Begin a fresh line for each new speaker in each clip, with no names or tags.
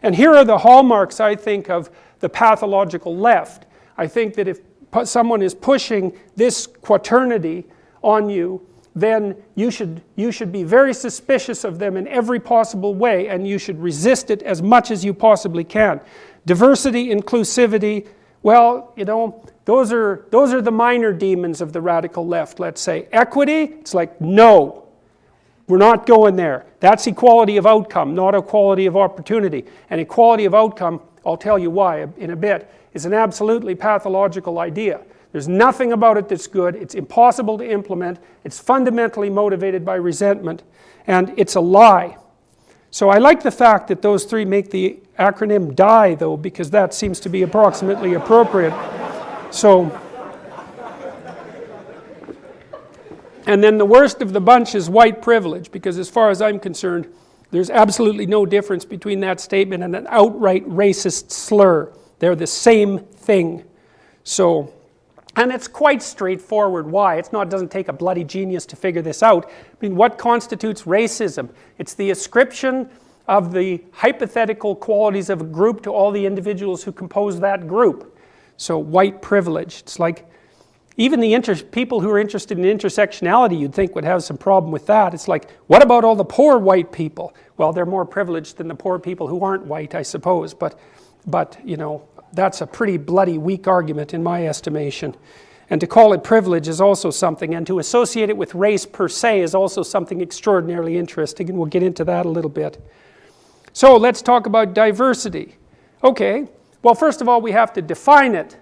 And here are the hallmarks, I think, of the pathological left. I think that if someone is pushing this quaternity on you, then you should be very suspicious of them in every possible way, and you should resist it as much as you possibly can. Diversity, inclusivity, well, you know, those are the minor demons of the radical left, let's say. Equity, it's like, no, we're not going there. That's equality of outcome, not equality of opportunity. And equality of outcome, I'll tell you why in a bit, is an absolutely pathological idea. There's nothing about it that's good. It's impossible to implement. It's fundamentally motivated by resentment, and it's a lie. So I like the fact that those three make the acronym DIE, though, because that seems to be approximately appropriate. So, and then the worst of the bunch is white privilege, because as far as I'm concerned, there's absolutely no difference between that statement and an outright racist slur. They're the same thing. So, and it's quite straightforward why. It doesn't take a bloody genius to figure this out. I mean, what constitutes racism? It's the ascription of the hypothetical qualities of a group to all the individuals who compose that group. So white privilege, it's like, even the people who are interested in intersectionality you'd think would have some problem with that. It's like, what about all the poor white people? Well, they're more privileged than the poor people who aren't white, I suppose, but you know, that's a pretty bloody weak argument in my estimation. And to call it privilege is also something, and to associate it with race per se is also something extraordinarily interesting, and we'll get into that a little bit. So let's talk about diversity. Okay, well, first of all, we have to define it.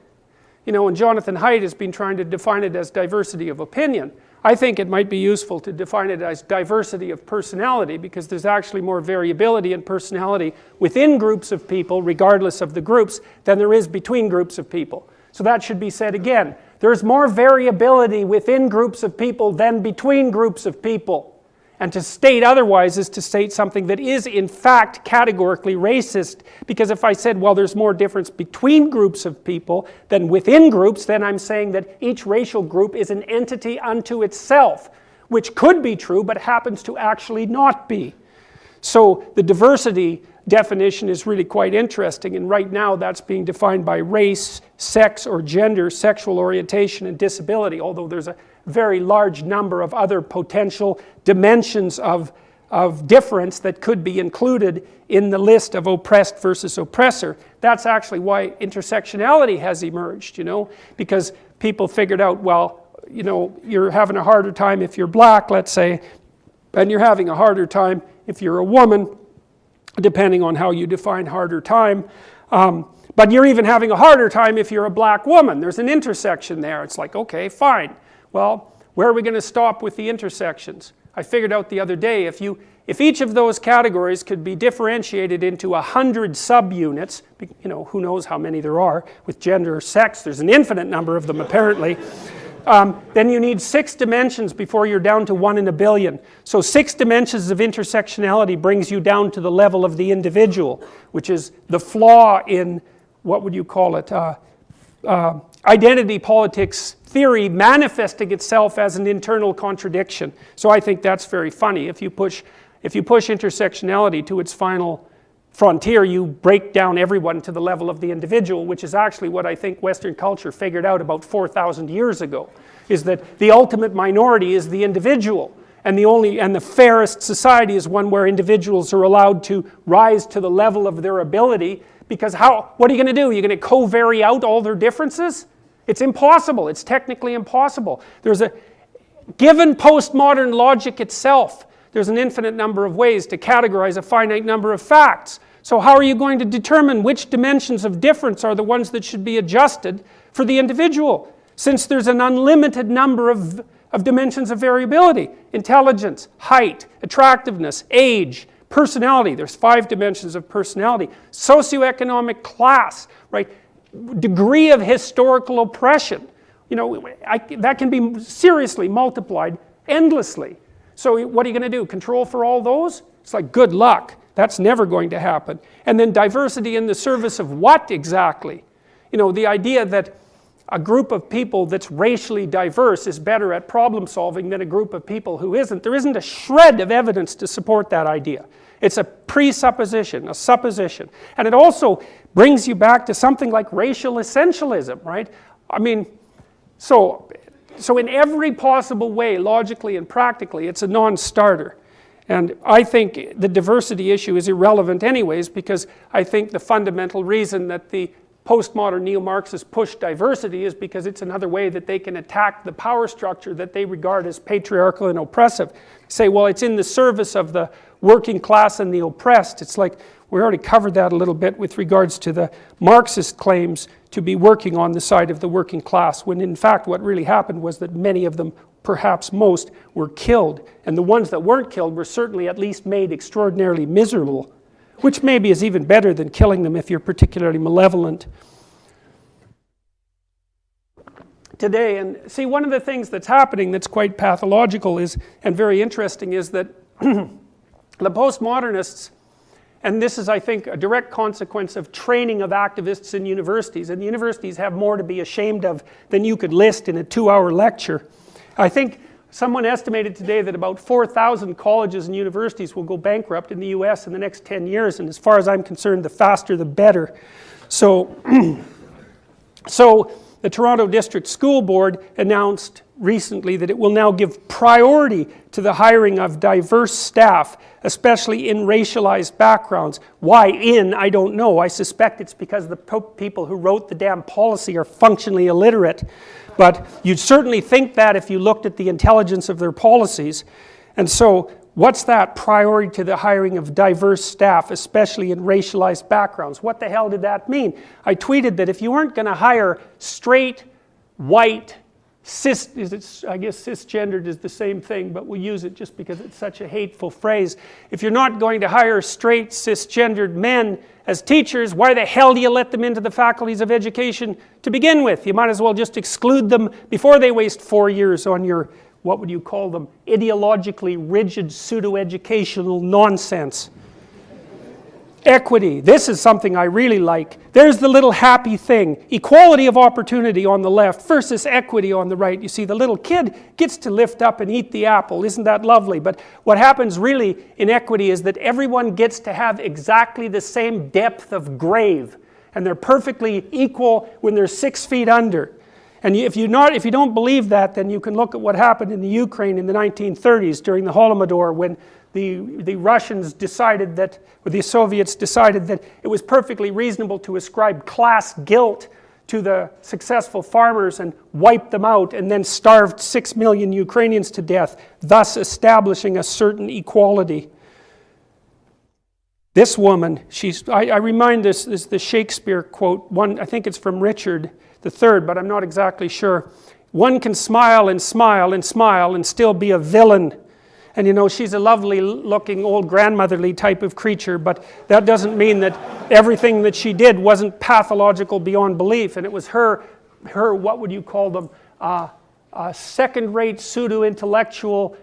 You know, and Jonathan Haidt has been trying to define it as diversity of opinion. I think it might be useful to define it as diversity of personality, because there's actually more variability in personality within groups of people, regardless of the groups, than there is between groups of people. So that should be said again. There's more variability within groups of people than between groups of people. And to state otherwise is to state something that is in fact categorically racist, because if I said, well, there's more difference between groups of people than within groups, then I'm saying that each racial group is an entity unto itself, which could be true but happens to actually not be. So the diversity definition is really quite interesting, and right now that's being defined by race, sex or gender, sexual orientation and disability, although there's a very large number of other potential dimensions of difference that could be included in the list of oppressed versus oppressor. That's actually why intersectionality has emerged, you know, because people figured out, well, you know, you're having a harder time if you're black, let's say, and you're having a harder time if you're a woman, depending on how you define harder time. But you're even having a harder time if you're a black woman. There's an intersection there. It's like, okay, fine. Well, where are we going to stop with the intersections? I figured out the other day, if each of those categories could be differentiated into 100 subunits, you know, who knows how many there are, with gender or sex, there's an infinite number of them apparently, then you need 6 dimensions before you're down to 1 in a billion. So 6 dimensions of intersectionality brings you down to the level of the individual, which is the flaw in, what would you call it, identity politics theory manifesting itself as an internal contradiction. So I think that's very funny. If you push intersectionality to its final frontier, you break down everyone to the level of the individual, which is actually what I think Western culture figured out about 4,000 years ago, is that the ultimate minority is the individual, and the fairest society is one where individuals are allowed to rise to the level of their ability, because what are you going to do? You're going to co-vary out all their differences? It's impossible. It's technically impossible. Given postmodern logic itself, there's an infinite number of ways to categorize a finite number of facts. So how are you going to determine which dimensions of difference are the ones that should be adjusted for the individual, since there's an unlimited number of dimensions of variability? Intelligence, height, attractiveness, age, personality. There's 5 dimensions of personality. Socioeconomic class, right? Degree of historical oppression. You know, that can be seriously multiplied endlessly. So what are you going to do? Control for all those? It's like, good luck. That's never going to happen. And then diversity in the service of what exactly? You know, the idea that a group of people that's racially diverse is better at problem solving than a group of people who isn't. There isn't a shred of evidence to support that idea. It's a presupposition, a supposition. And it also brings you back to something like racial essentialism, right? I mean, so in every possible way, logically and practically, it's a non-starter. And I think the diversity issue is irrelevant anyways, because I think the fundamental reason that the postmodern neo-Marxists push diversity is because it's another way that they can attack the power structure that they regard as patriarchal and oppressive. Say, well, it's in the service of the working class and the oppressed. It's like, we already covered that a little bit with regards to the Marxist claims to be working on the side of the working class, when in fact what really happened was that many of them, perhaps most, were killed. And the ones that weren't killed were certainly at least made extraordinarily miserable, which maybe is even better than killing them if you're particularly malevolent. Today, and see, one of the things that's happening that's quite pathological is, and very interesting, is that the postmodernists, and this is, I think, a direct consequence of training of activists in universities, and the universities have more to be ashamed of than you could list in a 2-hour lecture. I think someone estimated today that about 4,000 colleges and universities will go bankrupt in the US in the next 10 years, and as far as I'm concerned, the faster the better. So, the Toronto District School Board announced recently that it will now give priority to the hiring of diverse staff, especially in racialized backgrounds. Why in, I don't know. I suspect it's because the people who wrote the damn policy are functionally illiterate. But you'd certainly think that if you looked at the intelligence of their policies. And so, what's that? Priority to the hiring of diverse staff, especially in racialized backgrounds. What the hell did that mean? I tweeted that if you weren't going to hire straight, white, I guess cisgendered is the same thing, but we'll use it just because it's such a hateful phrase. If you're not going to hire straight, cisgendered men as teachers, why the hell do you let them into the faculties of education to begin with? You might as well just exclude them before they waste 4 years on your, what would you call them, ideologically rigid pseudo-educational nonsense. Equity, this is something I really like. There's the little happy thing. Equality of opportunity on the left versus equity on the right. You see, the little kid gets to lift up and eat the apple. Isn't that lovely? But what happens really in equity is that everyone gets to have exactly the same depth of grave. And they're perfectly equal when they're 6 feet under. And if you don't believe that, then you can look at what happened in the Ukraine in the 1930s during the Holodomor, when the Russians decided that, or the Soviets decided that it was perfectly reasonable to ascribe class guilt to the successful farmers and wipe them out, and then starved 6 million Ukrainians to death, thus establishing a certain equality. This woman, I remind this is the Shakespeare quote, I think it's from Richard III, but I'm not exactly sure. One can smile and smile and smile and still be a villain. And you know, she's a lovely looking old grandmotherly type of creature, but that doesn't mean that everything that she did wasn't pathological beyond belief. And it was her what would you call them, second-rate pseudo-intellectual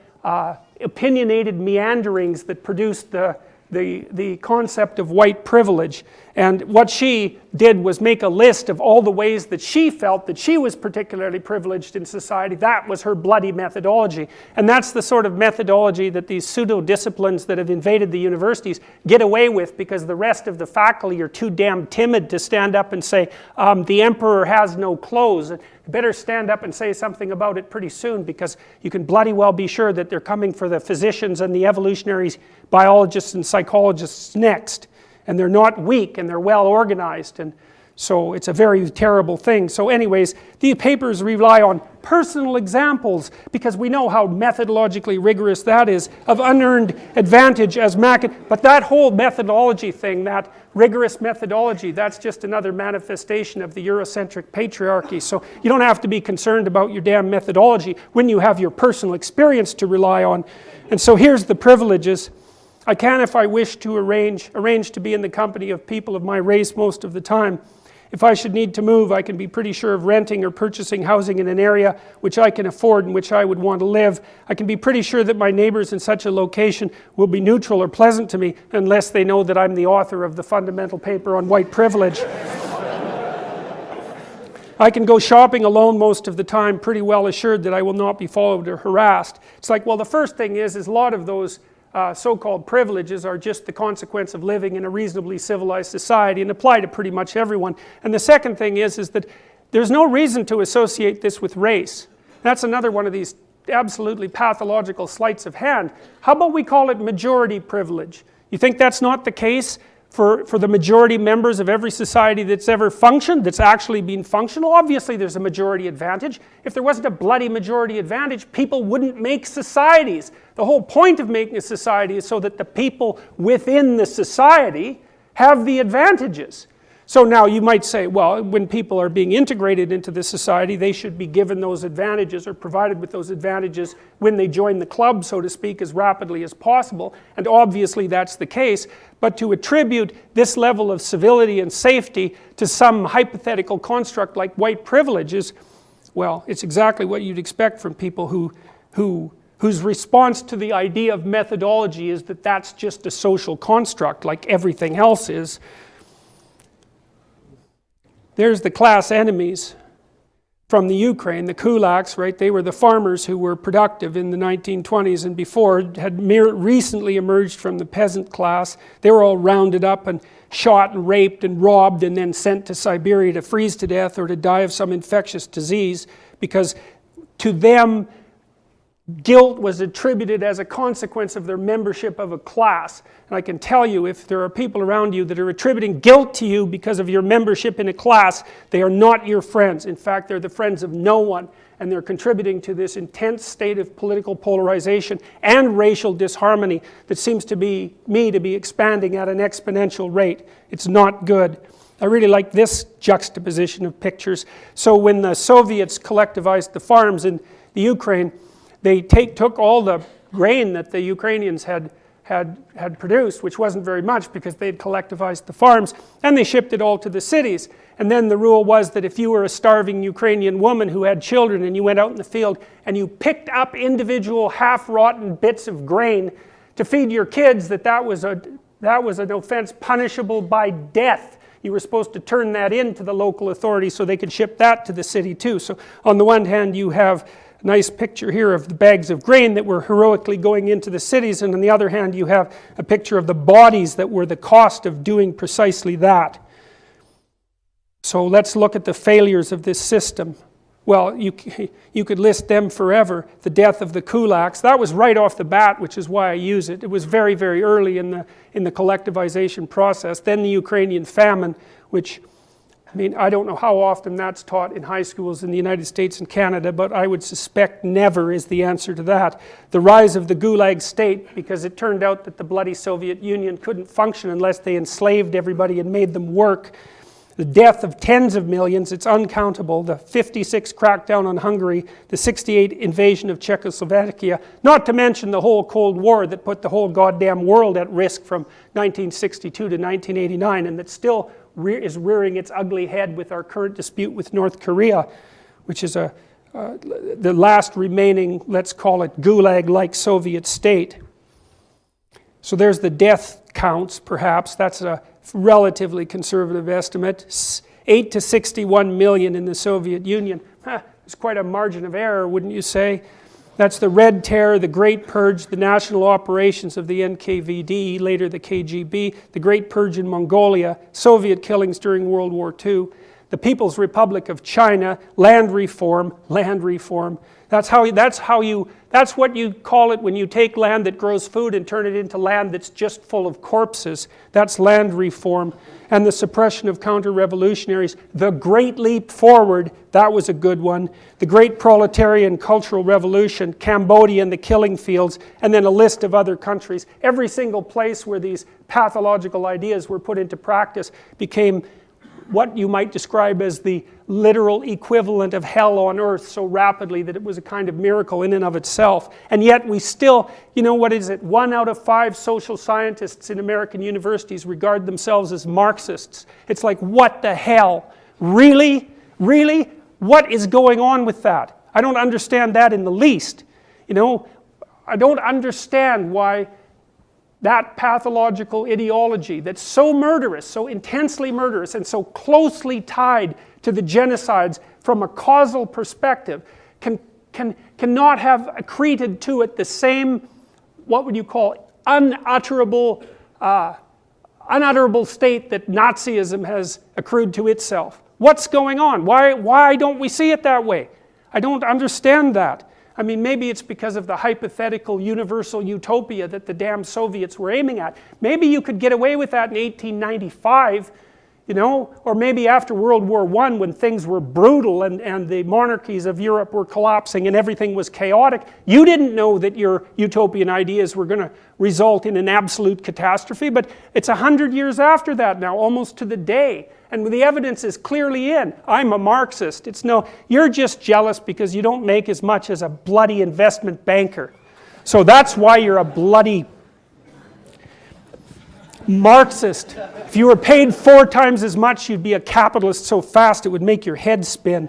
opinionated meanderings that produced the concept of white privilege. And what she did was make a list of all the ways that she felt that she was particularly privileged in society. That was her bloody methodology. And that's the sort of methodology that these pseudo-disciplines that have invaded the universities get away with, because the rest of the faculty are too damn timid to stand up and say, the emperor has no clothes. Better stand up and say something about it pretty soon, because you can bloody well be sure that they're coming for the physicians and the evolutionary biologists and psychologists next. And they're not weak, and they're well organized, and so it's a very terrible thing. So anyways, these papers rely on personal examples, because we know how methodologically rigorous that is, of unearned advantage as but that whole methodology thing, that rigorous methodology, that's just another manifestation of the Eurocentric patriarchy. So you don't have to be concerned about your damn methodology when you have your personal experience to rely on. And so here's the privileges. I can, if I wish to, arrange to be in the company of people of my race most of the time. If I should need to move, I can be pretty sure of renting or purchasing housing in an area which I can afford and which I would want to live. I can be pretty sure that my neighbors in such a location will be neutral or pleasant to me, unless they know that I'm the author of the fundamental paper on white privilege. I can go shopping alone most of the time, pretty well assured that I will not be followed or harassed. It's like, well, the first thing is a lot of those so-called privileges are just the consequence of living in a reasonably civilized society and apply to pretty much everyone. And the second thing is that there's no reason to associate this with race. That's another one of these absolutely pathological sleights of hand. How about we call it majority privilege? You think that's not the case for the majority members of every society that's ever functioned, that's actually been functional? Obviously there's a majority advantage. If there wasn't a bloody majority advantage, people wouldn't make societies. The whole point of making a society is so that the people within the society have the advantages. So now you might say, well, when people are being integrated into the society, they should be given those advantages or provided with those advantages when they join the club, so to speak, as rapidly as possible. And obviously that's the case. But to attribute this level of civility and safety to some hypothetical construct like white privilege is, well, it's exactly what you'd expect from people whose response to the idea of methodology is that that's just a social construct like everything else is. There's the class enemies from the Ukraine, the kulaks, right? They were the farmers who were productive in the 1920s and before, had recently emerged from the peasant class. They were all rounded up and shot and raped and robbed and then sent to Siberia to freeze to death or to die of some infectious disease, because to them, guilt was attributed as a consequence of their membership of a class. And I can tell you, if there are people around you that are attributing guilt to you because of your membership in a class, they are not your friends. In fact, they're the friends of no one. And they're contributing to this intense state of political polarization and racial disharmony that seems to be expanding at an exponential rate. It's not good. I really like this juxtaposition of pictures. So when the Soviets collectivized the farms in the Ukraine, they took all the grain that the Ukrainians had produced, which wasn't very much because they'd collectivized the farms, and they shipped it all to the cities. And then the rule was that if you were a starving Ukrainian woman who had children and you went out in the field and you picked up individual half-rotten bits of grain to feed your kids, that was an offense punishable by death. You were supposed to turn that in to the local authorities so they could ship that to the city too. So on the one hand you have a nice picture here of the bags of grain that were heroically going into the cities, and on the other hand you have a picture of the bodies that were the cost of doing precisely that. So let's look at the failures of this system. Well, you could list them forever. The death of the kulaks, that was right off the bat, which is why I use it. It was very, very early in the collectivization process. Then the Ukrainian famine, which, I mean, I don't know how often that's taught in high schools in the United States and Canada, but I would suspect never is the answer to that. The rise of the Gulag state, because it turned out that the bloody Soviet Union couldn't function unless they enslaved everybody and made them work. The death of tens of millions, it's uncountable. The 56 crackdown on Hungary, the 68 invasion of Czechoslovakia, not to mention the whole Cold War that put the whole goddamn world at risk from 1962 to 1989, and that still is rearing its ugly head with our current dispute with North Korea, which is the last remaining, let's call it, Gulag-like Soviet state. So there's the death counts, perhaps. That's a relatively conservative estimate. 8 to 61 million in the Soviet Union. There's quite a margin of error, wouldn't you say? That's the Red Terror, the Great Purge, the national operations of the NKVD, later the KGB, the Great Purge in Mongolia, Soviet killings during World War II, the People's Republic of China, land reform. That's what you call it when you take land that grows food and turn it into land that's just full of corpses. That's land reform. And the suppression of counter-revolutionaries. The Great Leap Forward, that was a good one. The Great Proletarian Cultural Revolution, Cambodia and the killing fields, and then a list of other countries. Every single place where these pathological ideas were put into practice became what you might describe as the literal equivalent of hell on earth so rapidly that it was a kind of miracle in and of itself. And yet we still, you know, what is it? 1 out of 5 social scientists in American universities regard themselves as Marxists. It's like, what the hell? Really? Really? What is going on with that? I don't understand that in the least. You know, I don't understand why that pathological ideology that's so murderous, so intensely murderous, and so closely tied to the genocides from a causal perspective cannot have accreted to it the same, what would you call, unutterable state that Nazism has accrued to itself. What's going on? Why don't we see it that way? I don't understand that. I mean, maybe it's because of the hypothetical universal utopia that the damn Soviets were aiming at. Maybe you could get away with that in 1895, you know, or maybe after World War I when things were brutal and the monarchies of Europe were collapsing and everything was chaotic. You didn't know that your utopian ideas were going to result in an absolute catastrophe, but it's 100 years after that now, almost to the day. And the evidence is clearly in. I'm a Marxist. It's no, you're just jealous because you don't make as much as a bloody investment banker. So that's why you're a bloody Marxist. If you were paid 4 times as much, you'd be a capitalist so fast it would make your head spin.